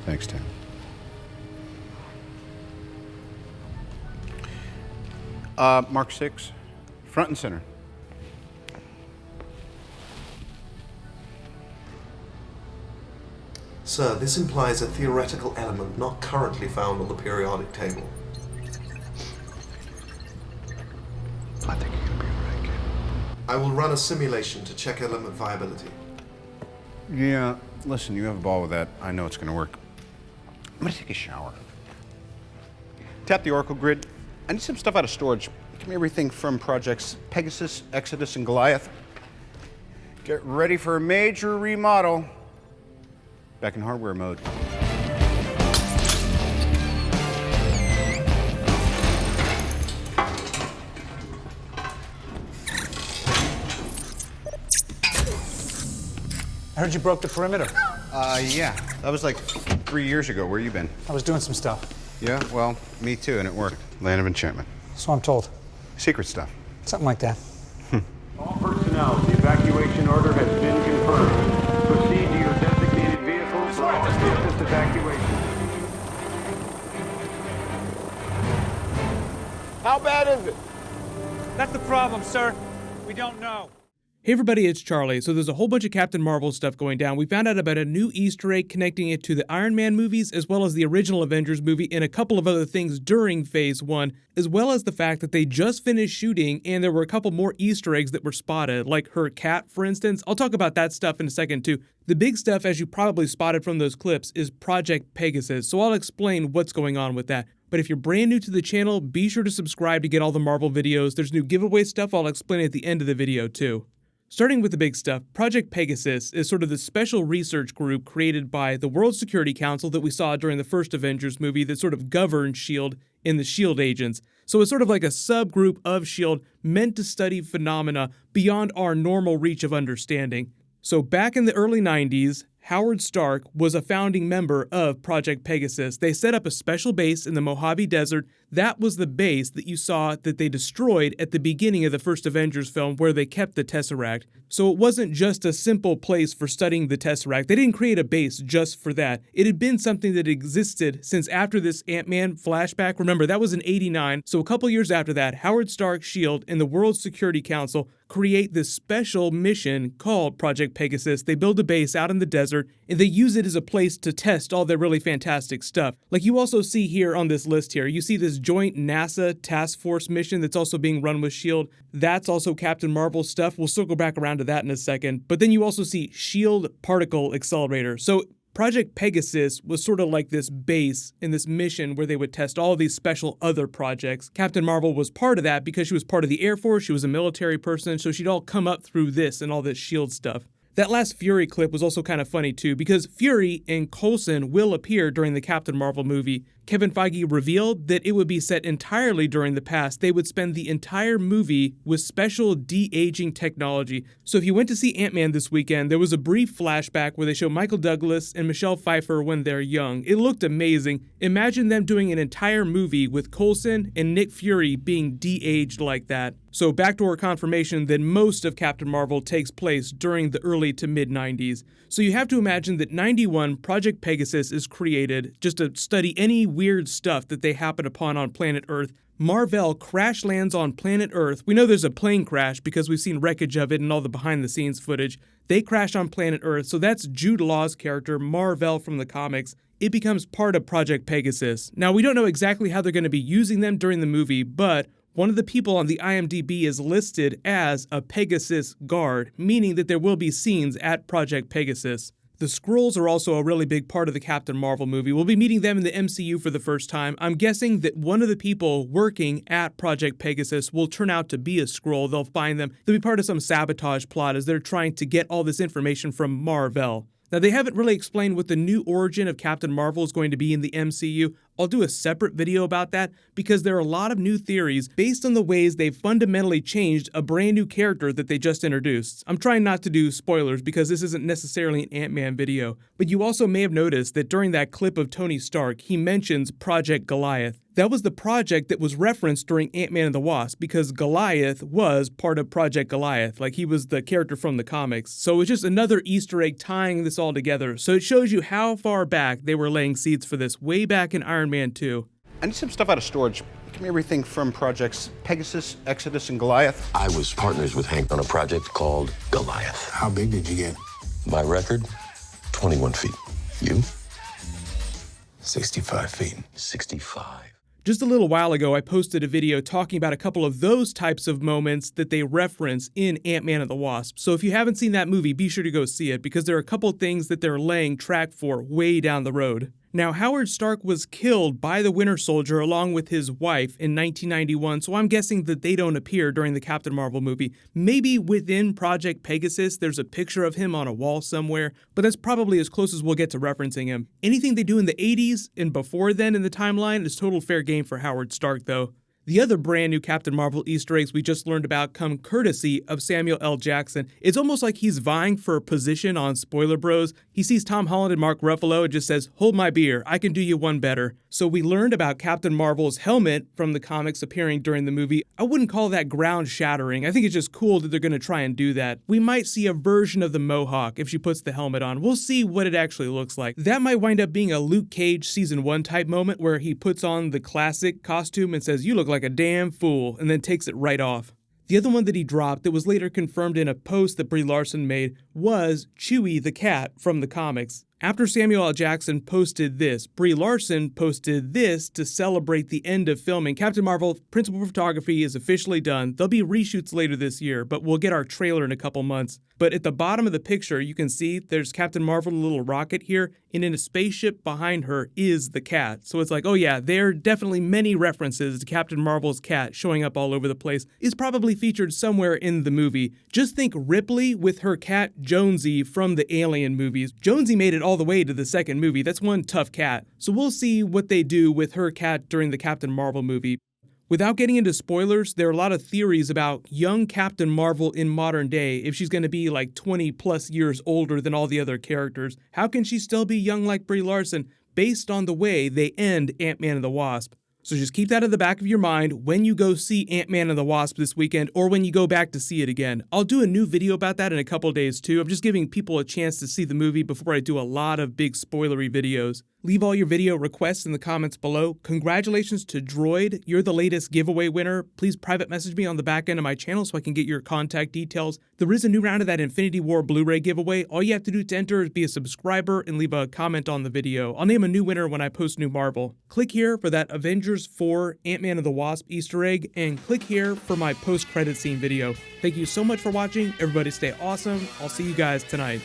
Thanks, Tim. Mark 6, front and center. Sir, this implies a theoretical element not currently found on the periodic table. I think you're gonna be right, kid. I will run a simulation to check element viability. Yeah, listen, you have a ball with that. I know it's gonna work. I'm gonna take a shower. Tap the Oracle grid. I need some stuff out of storage. Give me everything from projects Pegasus, Exodus, and Goliath. Get ready for a major remodel. Back in hardware mode. I heard you broke the perimeter. Yeah. That was like 3 years ago. Where you been? I was doing some stuff. Yeah, well, me too, and it worked. Land of enchantment. So I'm told. Secret stuff. Something like that. All personnel, the evacuation order has been confirmed. Proceed to your designated vehicles for assist evacuation. How bad is it? That's the problem, sir. We don't know. Hey everybody, it's Charlie. So there's a whole bunch of Captain Marvel stuff going down. We found out about a new Easter egg connecting it to the Iron Man movies, as well as the original Avengers movie, and a couple of other things during Phase 1, as well as the fact that they just finished shooting, and there were a couple more Easter eggs that were spotted, like her cat, for instance. I'll talk about that stuff in a second, too. The big stuff, as you probably spotted from those clips, is Project Pegasus, so I'll explain what's going on with that. But if you're brand new to the channel, be sure to subscribe to get all the Marvel videos. There's new giveaway stuff I'll explain at the end of the video, too. Starting with the big stuff, Project Pegasus is sort of the special research group created by the World Security Council that we saw during the first Avengers movie that sort of governed S.H.I.E.L.D. and the S.H.I.E.L.D. agents. So it's sort of like a subgroup of S.H.I.E.L.D. meant to study phenomena beyond our normal reach of understanding. So back in the early 90s, Howard Stark was a founding member of Project Pegasus. They set up a special base in the Mojave Desert. That was the base that you saw that they destroyed at the beginning of the first Avengers film where they kept the Tesseract. So it wasn't just a simple place for studying the Tesseract. They didn't create a base just for that. It had been something that existed since after this Ant-Man flashback. Remember, that was in '89. So a couple years after that, Howard Stark, S.H.I.E.L.D., and the World Security Council create this special mission called Project Pegasus. They build a base out in the desert, and they use it as a place to test all their really fantastic stuff. Like you also see here on this list here, you see this joint NASA task force mission that's also being run with S.H.I.E.L.D. That's also Captain Marvel stuff. We'll circle back around to that in a second. But then you also see S.H.I.E.L.D. Particle Accelerator. So Project Pegasus was sort of like this base in this mission where they would test all of these special other projects. Captain Marvel was part of that because she was part of the Air Force, she was a military person, so she'd all come up through this and all this S.H.I.E.L.D. stuff. That last Fury clip was also kind of funny too, because Fury and Coulson will appear during the Captain Marvel movie. Kevin Feige revealed that it would be set entirely during the past. They would spend the entire movie with special de-aging technology. So if you went to see Ant-Man this weekend, there was a brief flashback where they show Michael Douglas and Michelle Pfeiffer when they're young. It looked amazing. Imagine them doing an entire movie with Coulson and Nick Fury being de-aged like that. So backdoor confirmation that most of Captain Marvel takes place during the early to mid-90s. So you have to imagine that 91 Project Pegasus is created just to study any weird stuff that they happen upon on planet Earth. Mar-Vell crash lands on planet Earth. We know there's a plane crash because we've seen wreckage of it and all the behind-the-scenes footage. They crash on planet Earth, so that's Jude Law's character, Mar-Vell from the comics. It becomes part of Project Pegasus. Now, we don't know exactly how they're going to be using them during the movie, but one of the people on the IMDb is listed as a Pegasus guard, meaning that there will be scenes at Project Pegasus. The Skrulls are also a really big part of the Captain Marvel movie. We'll be meeting them in the MCU for the first time. I'm guessing that one of the people working at Project Pegasus will turn out to be a Skrull. They'll find them. They'll be part of some sabotage plot as they're trying to get all this information from Mar-Vell. Now, they haven't really explained what the new origin of Captain Marvel is going to be in the MCU. I'll do a separate video about that because there are a lot of new theories based on the ways they've fundamentally changed a brand new character that they just introduced. I'm trying not to do spoilers because this isn't necessarily an Ant-Man video, but you also may have noticed that during that clip of Tony Stark, he mentions Project Goliath. That was the project that was referenced during Ant-Man and the Wasp because Goliath was part of Project Goliath, like he was the character from the comics. So it's just another Easter egg tying this all together. So it shows you how far back they were laying seeds for this, way back in Iron Man 2. I need some stuff out of storage. Give me everything from projects Pegasus, Exodus, and Goliath. I was partners with Hank on a project called Goliath. How big did you get? My record, 21 feet. You? 65 feet. 65. Just a little while ago, I posted a video talking about a couple of those types of moments that they reference in Ant-Man and the Wasp. So if you haven't seen that movie, be sure to go see it because there are a couple things that they're laying track for way down the road. Now, Howard Stark was killed by the Winter Soldier along with his wife in 1991, so I'm guessing that they don't appear during the Captain Marvel movie. Maybe within Project Pegasus, there's a picture of him on a wall somewhere, but that's probably as close as we'll get to referencing him. Anything they do in the 80s and before then in the timeline is total fair game for Howard Stark, though. The other brand new Captain Marvel Easter eggs we just learned about come courtesy of Samuel L. Jackson. It's almost like he's vying for a position on Spoiler Bros. He sees Tom Holland and Mark Ruffalo and just says, "Hold my beer, I can do you one better." So we learned about Captain Marvel's helmet from the comics appearing during the movie. I wouldn't call that ground shattering. I think it's just cool that they're going to try and do that. We might see a version of the Mohawk if she puts the helmet on. We'll see what it actually looks like. That might wind up being a Luke Cage season 1 type moment where he puts on the classic costume and says, "You look like a damn fool," and then takes it right off. The other one that he dropped that was later confirmed in a post that Brie Larson made was Chewie the cat from the comics. After Samuel L. Jackson posted this, Brie Larson posted this to celebrate the end of filming. Captain Marvel principal photography is officially done. There'll be reshoots later this year, but we'll get our trailer in a couple months. But at the bottom of the picture, you can see there's Captain Marvel, a little rocket here, and in a spaceship behind her is the cat. So it's like, oh yeah, there are definitely many references to Captain Marvel's cat showing up all over the place. It's probably featured somewhere in the movie. Just think Ripley with her cat Jonesy from the Alien movies. Jonesy made it all the way to the second movie. That's one tough cat. So we'll see what they do with her cat during the Captain Marvel movie. Without getting into spoilers, there are a lot of theories about young Captain Marvel in modern day. If she's going to be like 20 plus years older than all the other characters, how can she still be young like Brie Larson based on the way they end Ant-Man and the Wasp? So just keep that in the back of your mind when you go see Ant-Man and the Wasp this weekend or when you go back to see it again. I'll do a new video about that in a couple days too. I'm just giving people a chance to see the movie before I do a lot of big spoilery videos. Leave all your video requests in the comments below. Congratulations to Droid. You're the latest giveaway winner. Please private message me on the back end of my channel so I can get your contact details. There is a new round of that Infinity War Blu-ray giveaway. All you have to do to enter is be a subscriber and leave a comment on the video. I'll name a new winner when I post new Marvel. Click here for that Avengers 4 Ant-Man and the Wasp Easter egg and click here for my post-credit scene video. Thank you so much for watching. Everybody stay awesome. I'll see you guys tonight.